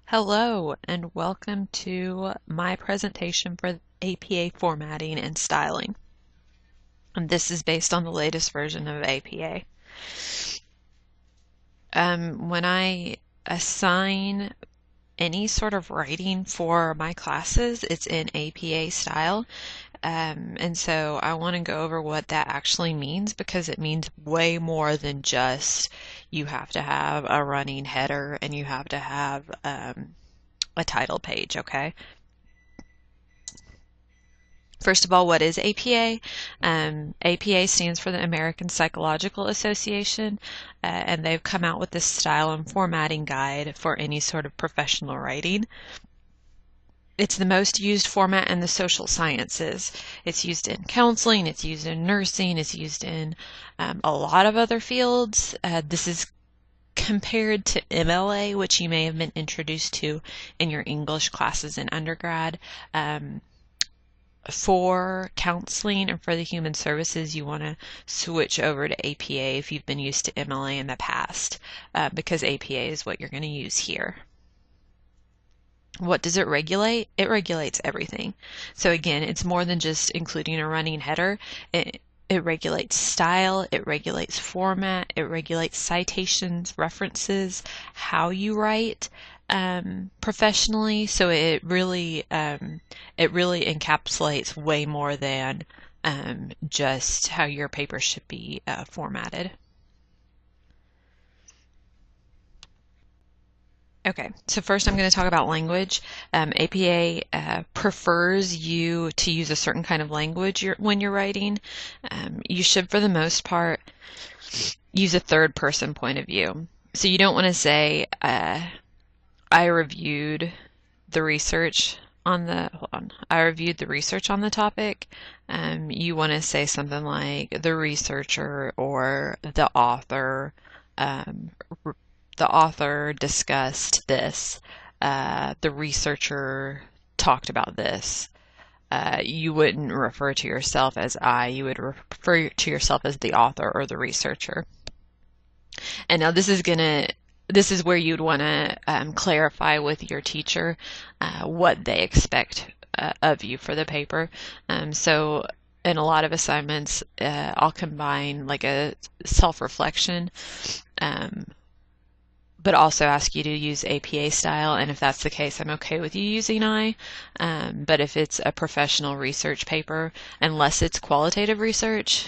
Hello and welcome to my presentation for APA formatting and styling. And this is based on the latest version of APA. When I assign any sort of writing for my classes, it's in APA style. And so I want to go over what that actually means because it means way more than just you have to have a running header and you have to have a title page, okay? First of all, what is APA? APA stands for the American Psychological Association, and they've come out with this style and formatting guide for any sort of professional writing. It's the most used format in the social sciences. It's used in counseling, it's used in nursing, it's used in a lot of other fields. This is compared to MLA, which you may have been introduced to in your English classes in undergrad. For counseling and for the human services, you want to switch over to APA if you've been used to MLA in the past, because APA is what you're going to use here. What does it regulate? It regulates everything. So again, it's more than just including a running header. It regulates style, it regulates format, it regulates citations, references, how you write professionally. So it really encapsulates way more than just how your paper should be formatted. Okay, so first I'm going to talk about language. APA prefers you to use a certain kind of language when you're writing. You should, for the most part, use a third person point of view. So you don't want to say, I reviewed the research on the, I reviewed the research on the topic. You want to say something like the researcher or the author discussed this. The researcher talked about this. You wouldn't refer to yourself as I, you would refer to yourself as the author or the researcher. And now this is where you'd want to clarify with your teacher what they expect of you for the paper. So in a lot of assignments, I'll combine like a self-reflection, but also ask you to use APA style, and if that's the case, I'm okay with you using I. But if it's a professional research paper, unless it's qualitative research,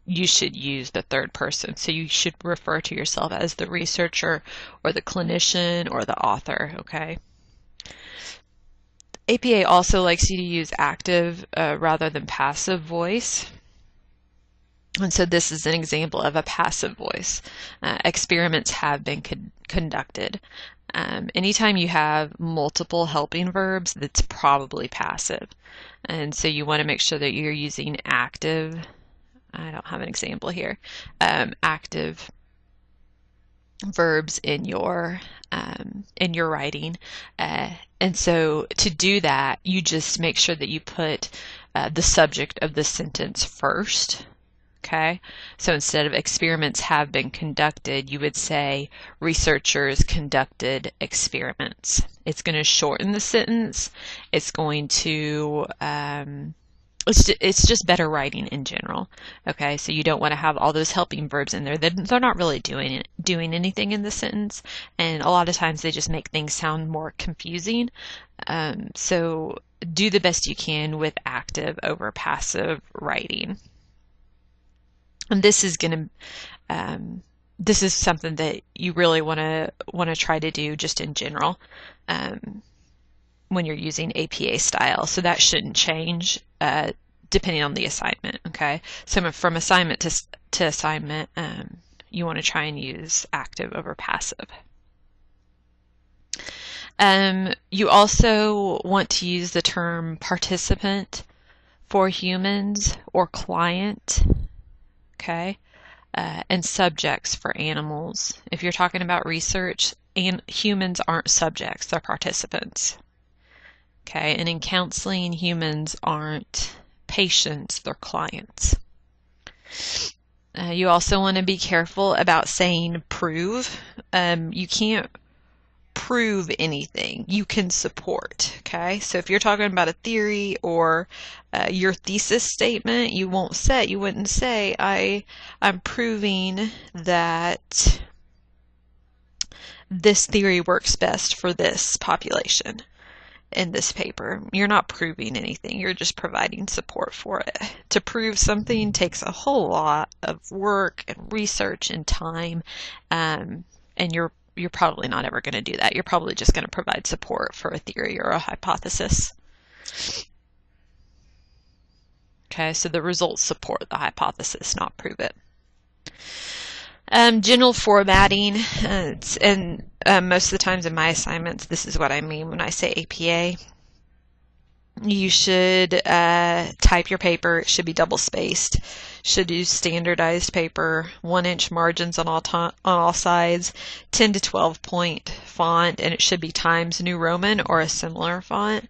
you should use the third person. So you should refer to yourself as the researcher or the clinician or the author, okay? APA also likes you to use active rather than passive voice. And so this is an example of a passive voice. Experiments have been conducted. Anytime you have multiple helping verbs, that's probably passive. And so you want to make sure that you're using active. I don't have an example here. Active verbs in your writing. And so to do that, you just make sure that you put the subject of the sentence first. Okay, so instead of experiments have been conducted, you would say researchers conducted experiments. It's going to shorten the sentence. It's going to, it's just better writing in general. Okay, so you don't want to have all those helping verbs in there. They're not really doing anything in the sentence, and a lot of times they just make things sound more confusing. So do the best you can with active over passive writing. And this is this is something that you really want to try to do just in general when you're using APA style. So that shouldn't change depending on the assignment. Okay, so from assignment to assignment, you want to try and use active over passive. You also want to use the term participant for humans or client. Okay, and subjects for animals. If you're talking about research, and humans aren't subjects, they're participants. Okay, and in counseling, humans aren't patients, they're clients. You also want to be careful about saying prove. You can't prove anything. You can support, okay? So if you're talking about a theory or your thesis statement, you wouldn't say, I'm proving that this theory works best for this population in this paper. You're not proving anything, you're just providing support for it. To prove something takes a whole lot of work and research and time, and you're probably not ever going to do that. You're probably just going to provide support for a theory or a hypothesis. Okay, so the results support the hypothesis, not prove it. General formatting, and most of the times in my assignments, this is what I mean when I say APA. You should type your paper. It should be double spaced. Should use standardized paper, 1-inch margins on all sides, 10 to 12 point font, and it should be Times New Roman or a similar font.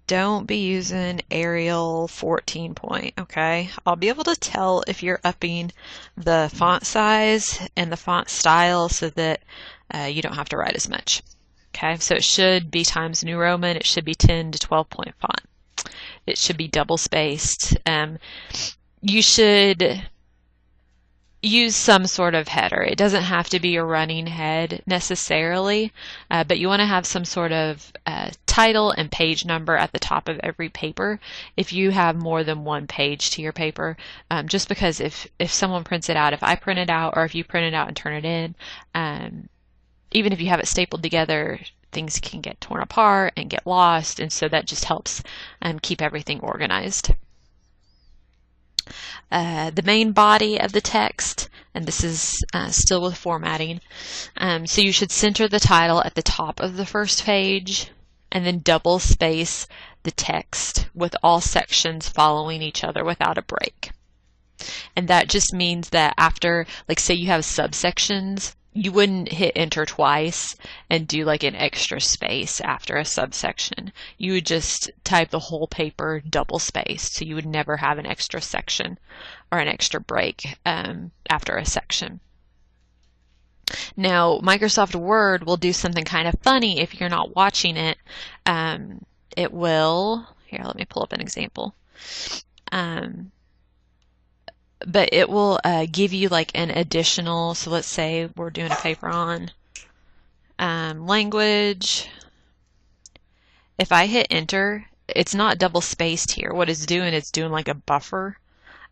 Don't be using Arial 14 point, okay? I'll be able to tell if you're upping the font size and the font style so that you don't have to write as much. Okay, so it should be Times New Roman. It should be 10 to 12 point font. It should be double spaced. You should use some sort of header. It doesn't have to be a running head necessarily, but you want to have some sort of title and page number at the top of every paper if you have more than one page to your paper, just because if someone prints it out, if I print it out or if you print it out and turn it in, even if you have it stapled together, things can get torn apart and get lost, and so that just helps keep everything organized. The main body of the text, and this is still with formatting, so you should center the title at the top of the first page and then double space the text with all sections following each other without a break. And that just means that after, like say you have subsections, you wouldn't hit enter twice and do like an extra space after a subsection. You would just type the whole paper double spaced, so you would never have an extra section or an extra break after a section. Now, Microsoft Word will do something kind of funny if you're not watching it. It will, here, let me pull up an example. But it will give you like an additional, so let's say we're doing a paper on language. If I hit enter, it's not double spaced here. What it's doing, it's doing like a buffer.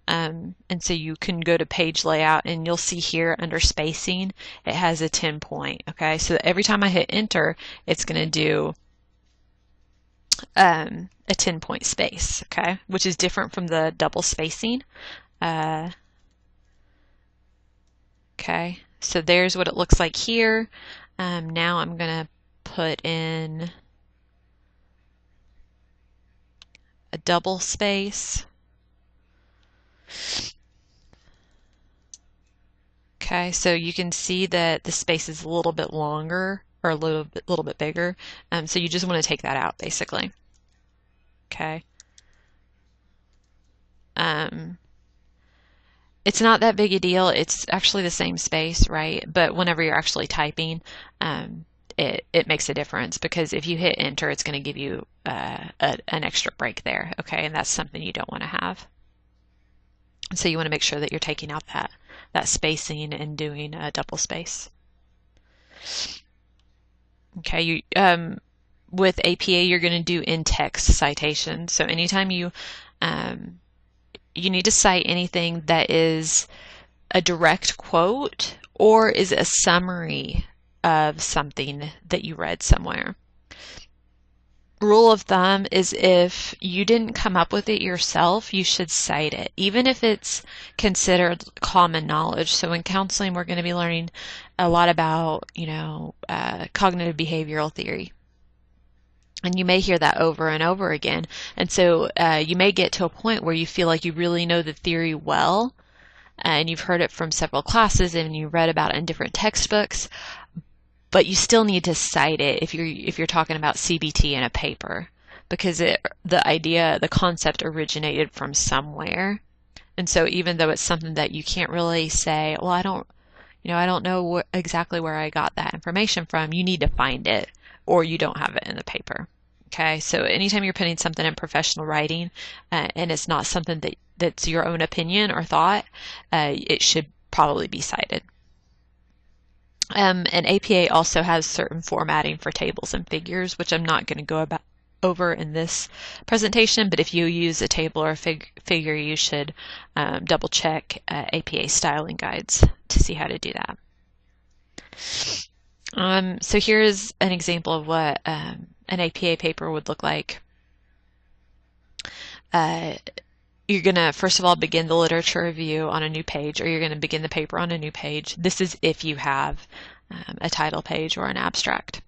And so you can go to page layout and you'll see here under spacing, it has a 10 point. Okay, so every time I hit enter, it's going to do a 10 point space, okay, which is different from the double spacing. Okay, so there's what it looks like here. Now I'm going to put in a double space. Okay, so you can see that the space is a little bit longer or a little bit bigger. So you just want to take that out basically. Okay. It's not that big a deal. It's actually the same space, right? But whenever you're actually typing, it makes a difference, because if you hit enter, it's going to give you an extra break there, okay? And that's something you don't want to have. So you want to make sure that you're taking out that spacing and doing a double space. Okay, with APA, you're going to do in-text citations. So anytime you need to cite anything that is a direct quote or is a summary of something that you read somewhere. Rule of thumb is if you didn't come up with it yourself, you should cite it, even if it's considered common knowledge. So in counseling, we're going to be learning a lot about, cognitive behavioral theory. And you may hear that over and over again. And so you may get to a point where you feel like you really know the theory well, and you've heard it from several classes and you read about it in different textbooks, but you still need to cite it if you're talking about CBT in a paper, because the concept originated from somewhere. And so even though it's something that you can't really say, well, I don't I don't know exactly where I got that information from. You need to find it, or you don't have it in the paper. Okay, so anytime you're putting something in professional writing, and it's not something that's your own opinion or thought, it should probably be cited. And APA also has certain formatting for tables and figures, which I'm not going to go over in this presentation, but if you use a table or a figure, you should double check APA styling guides to see how to do that. So here's an example of what an APA paper would look like. You're going to, first of all, begin the literature review on a new page, or you're going to begin the paper on a new page. This is if you have a title page or an abstract.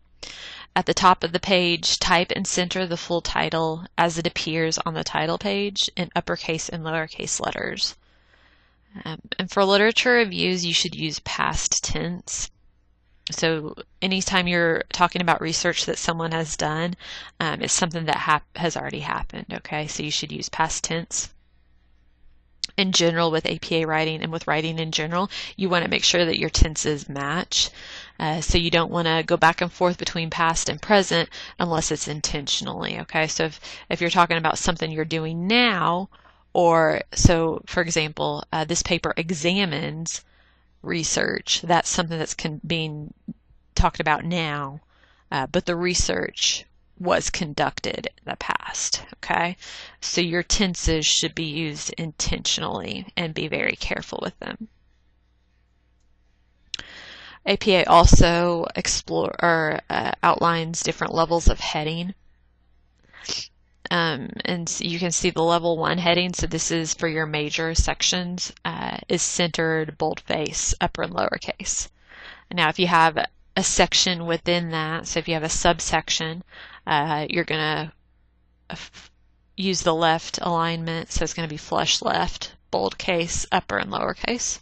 At the top of the page, type and center the full title as it appears on the title page in uppercase and lowercase letters. And for literature reviews, you should use past tense. So anytime you're talking about research that someone has done, it's something that has already happened, okay? So you should use past tense. In general, with APA writing and with writing in general, you want to make sure that your tenses match. So you don't want to go back and forth between past and present unless it's intentionally, okay? So if you're talking about something you're doing now, or so, for example, this paper examines research, that's something that's being talked about now, but the research was conducted in the past, okay? So your tenses should be used intentionally and be very careful with them. APA also outlines different levels of heading. And so you can see the level 1 heading, so this is for your major sections, is centered, boldface, upper and lowercase. Now if you have a section within that, so if you have a subsection, you're going to use the left alignment, so it's going to be flush left, bold case, upper and lowercase.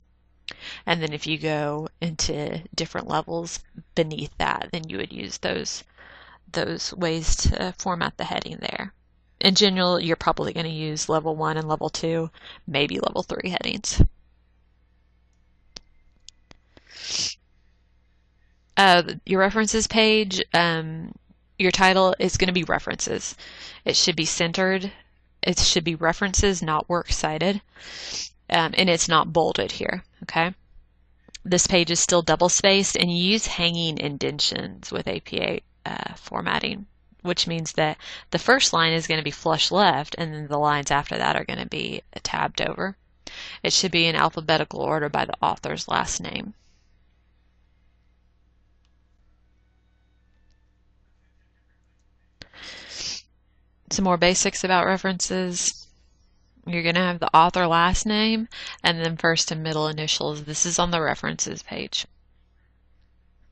And then if you go into different levels beneath that, then you would use those ways to format the heading there. In general, you're probably going to use level 1 and level 2, maybe level 3 headings. Your references page, your title is going to be references. It should be centered. It should be references, not works cited. And it's not bolded here, okay? This page is still double spaced, and you use hanging indentions with APA formatting, which means that the first line is going to be flush left, and then the lines after that are going to be tabbed over. It should be in alphabetical order by the author's last name. Some more basics about references. You're going to have the author last name and then first and middle initials. This is on the references page.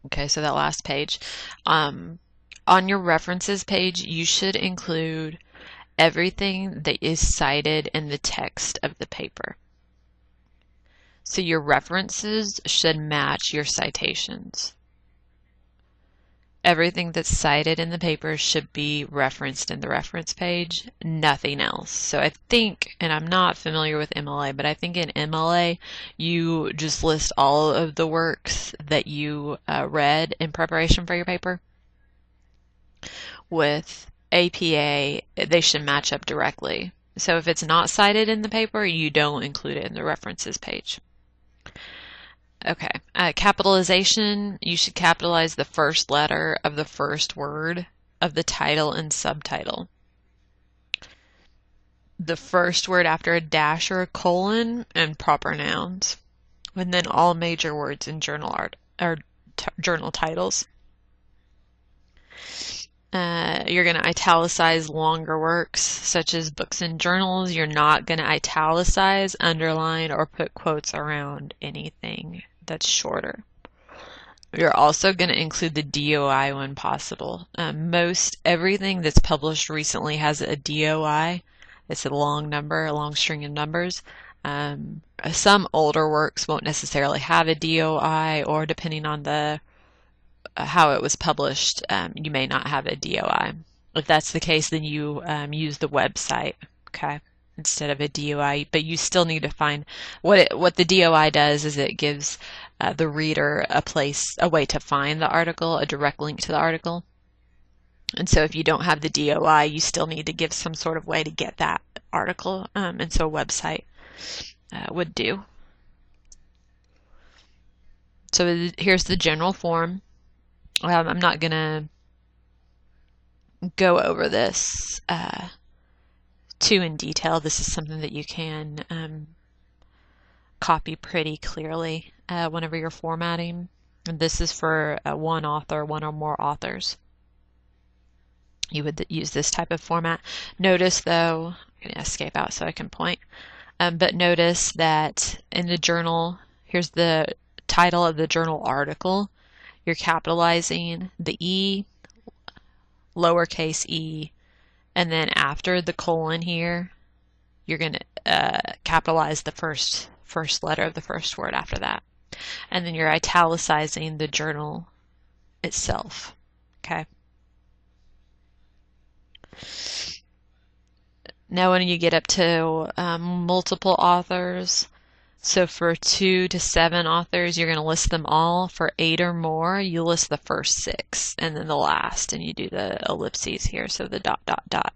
Okay, so that last page. On your references page, you should include everything that is cited in the text of the paper. So your references should match your citations. Everything that's cited in the paper should be referenced in the reference page, nothing else. So I think, and I'm not familiar with MLA, but I think in MLA you just list all of the works that you read in preparation for your paper. With APA, they should match up directly. So if it's not cited in the paper, you don't include it in the references page. Okay, capitalization, you should capitalize the first letter of the first word of the title and subtitle. The first word after a dash or a colon and proper nouns. And then all major words in journal art or journal titles. You're going to italicize longer works such as books and journals. You're not going to italicize, underline, or put quotes around anything that's shorter. You're also going to include the DOI when possible. Most everything that's published recently has a DOI. It's a long number, a long string of numbers. Some older works won't necessarily have a DOI, or depending on the how it was published, you may not have a DOI. If that's the case, then you use the website, okay, instead of a DOI. But you still need to find what the DOI does is it gives the reader a way to find the article, a direct link to the article. And so if you don't have the DOI, you still need to give some sort of way to get that article, and so a website would do. So here's the general form. I'm not going to go over this too in detail. This is something that you can copy pretty clearly whenever you're formatting. And this is for one author, one or more authors. You would use this type of format. Notice though, I'm going to escape out so I can point, but notice that in the journal, here's the title of the journal article. You're capitalizing the E, lowercase e, and then after the colon here, you're going to capitalize the first letter of the first word after that. And then you're italicizing the journal itself. Okay. Now when you get up to multiple authors, so for 2 to 7 authors, you're going to list them all. For 8 or more, you list the first 6 and then the last, and you do the ellipses here, so the dot, dot, dot.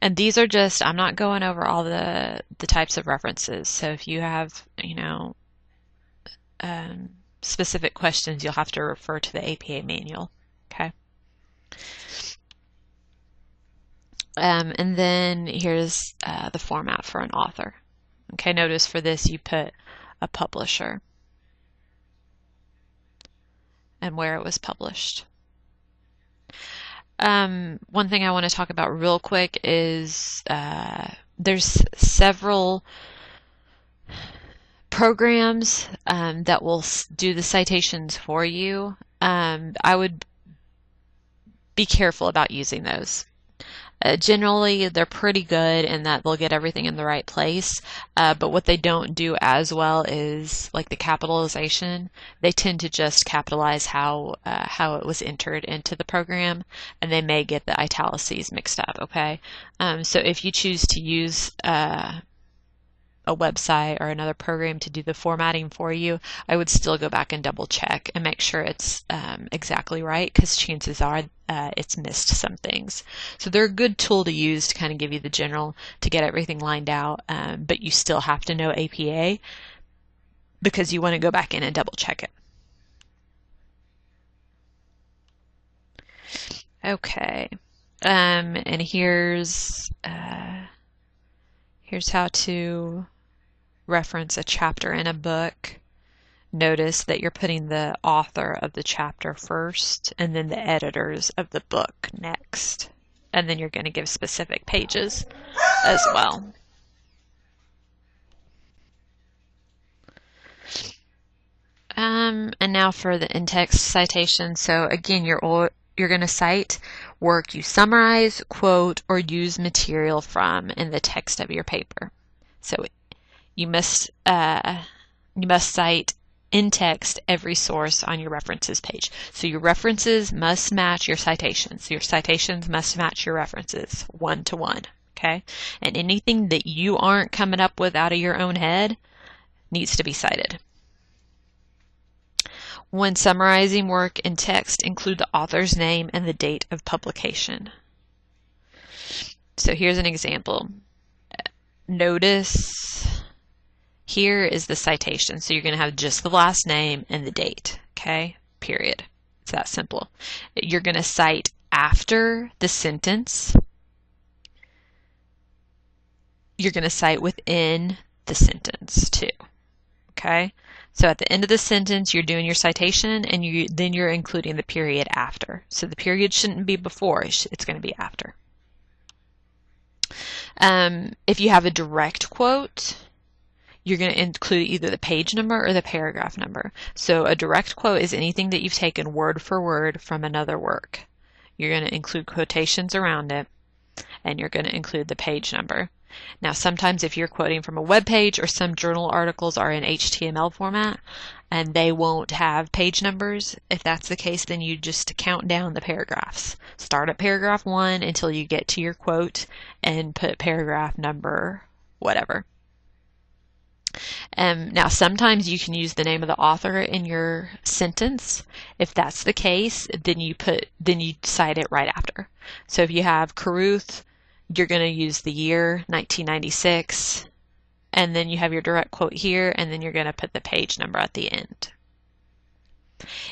And these are just, I'm not going over all the types of references. So if you have, specific questions, you'll have to refer to the APA manual. Okay. And then here's the format for an author. Okay, notice for this you put a publisher and where it was published. One thing I want to talk about real quick is there's several programs that will do the citations for you. I would be careful about using those. Generally, they're pretty good in that they'll get everything in the right place, but what they don't do as well is like the capitalization. They tend to just capitalize how it was entered into the program, and they may get the italices mixed up. Okay, so if you choose to use a website or another program to do the formatting for you, I would still go back and double check and make sure it's exactly right, because chances are it's missed some things. So they're a good tool to use to kind of give you the general, to get everything lined out, but you still have to know APA because you want to go back in and double check it. Okay, and here's how to reference a chapter in a book. Notice that you're putting the author of the chapter first and then the editors of the book next. And then you're going to give specific pages as well. And now for the in-text citation. So again, you're going to cite work you summarize, quote, or use material from in the text of your paper. So you must cite in text every source on your references page. So your references must match your citations. Your citations must match your references 1-to-1. Okay? And anything that you aren't coming up with out of your own head needs to be cited. When summarizing work in text, include the author's name and the date of publication. So here's an example. Notice here is the citation. So you're going to have just the last name and the date. Okay? Period. It's that simple. You're going to cite after the sentence. You're going to cite within the sentence too. Okay? So at the end of the sentence, you're doing your citation, and then you're including the period after. So the period shouldn't be before, it's going to be after. If you have a direct quote, you're going to include either the page number or the paragraph number. So a direct quote is anything that you've taken word for word from another work. You're going to include quotations around it, and you're going to include the page number. Now, sometimes if you're quoting from a web page, or some journal articles are in HTML format and they won't have page numbers, if that's the case, then you just count down the paragraphs. Start at paragraph 1 until you get to your quote and put paragraph number whatever. Now, sometimes you can use the name of the author in your sentence. If that's the case, then you cite it right after. So if you have Carruth, you're going to use the year 1996, and then you have your direct quote here, and then you're going to put the page number at the end.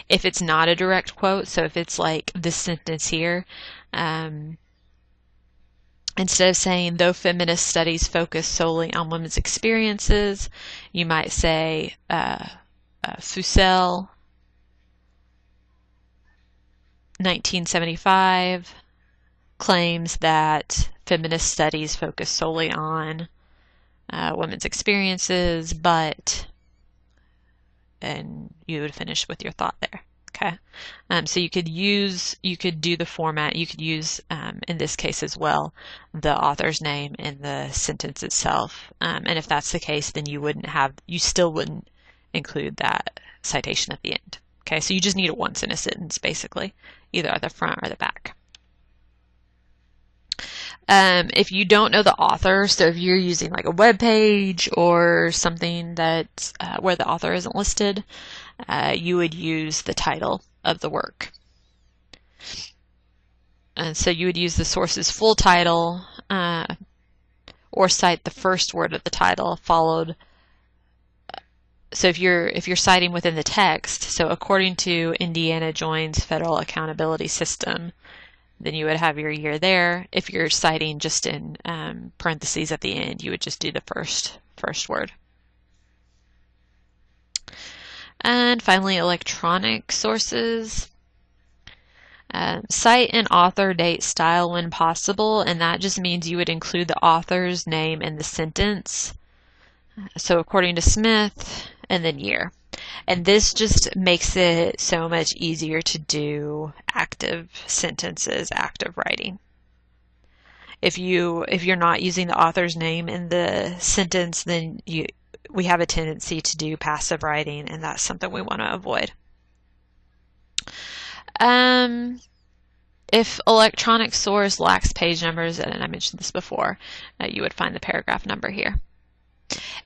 If it's not a direct quote, so if it's like this sentence here, instead of saying, though feminist studies focus solely on women's experiences, you might say, Fussell, 1975, claims that feminist studies focus solely on women's experiences, but, and you would finish with your thought there. Okay, so you could do the format, you could use, in this case as well, the author's name in the sentence itself. And if that's the case, then you still wouldn't include that citation at the end. Okay, so you just need it once in a sentence, basically, either at the front or the back. If you don't know the author, so if you're using like a web page or something that's where the author isn't listed, you would use the title of the work. And so you would use the source's full title, or cite the first word of the title followed. So if you're citing within the text, so according to Indiana Joins Federal Accountability System, then you would have your year there. If you're citing just in parentheses at the end, you would just do the first word. And finally, electronic sources. Cite an author, date, style when possible, and that just means you would include the author's name in the sentence. So according to Smith, and then year. And this just makes it so much easier to do active sentences, active writing. If you're not using the author's name in the sentence, then we have a tendency to do passive writing, and that's something we want to avoid. If electronic source lacks page numbers, and I mentioned this before, you would find the paragraph number here.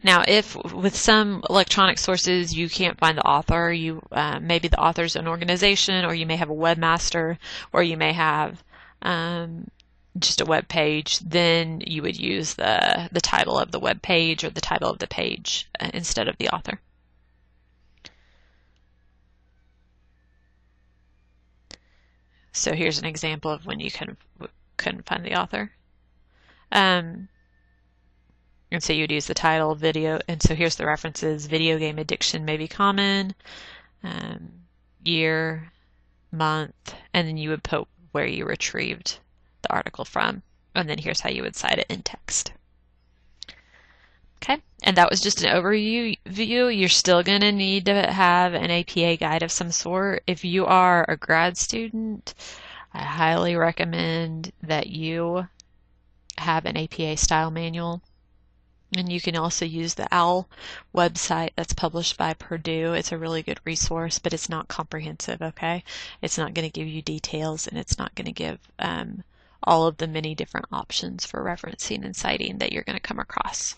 Now, if with some electronic sources you can't find the author, maybe the author's an organization, or you may have a webmaster, or you may have just a web page, then you would use the title of the web page or the title of the page instead of the author. So here's an example of when you couldn't find the author. And so you'd use the title, video, and so here's the references. Video game addiction may be common, year, month, and then you would put where you retrieved the article from, and then here's how you would cite it in text. Okay, and that was just an overview. You're still going to need to have an APA guide of some sort. If you are a grad student, I highly recommend that you have an APA style manual. And you can also use the OWL website that's published by Purdue. It's a really good resource, but it's not comprehensive, okay? It's not going to give you details, and it's not going to give all of the many different options for referencing and citing that you're going to come across.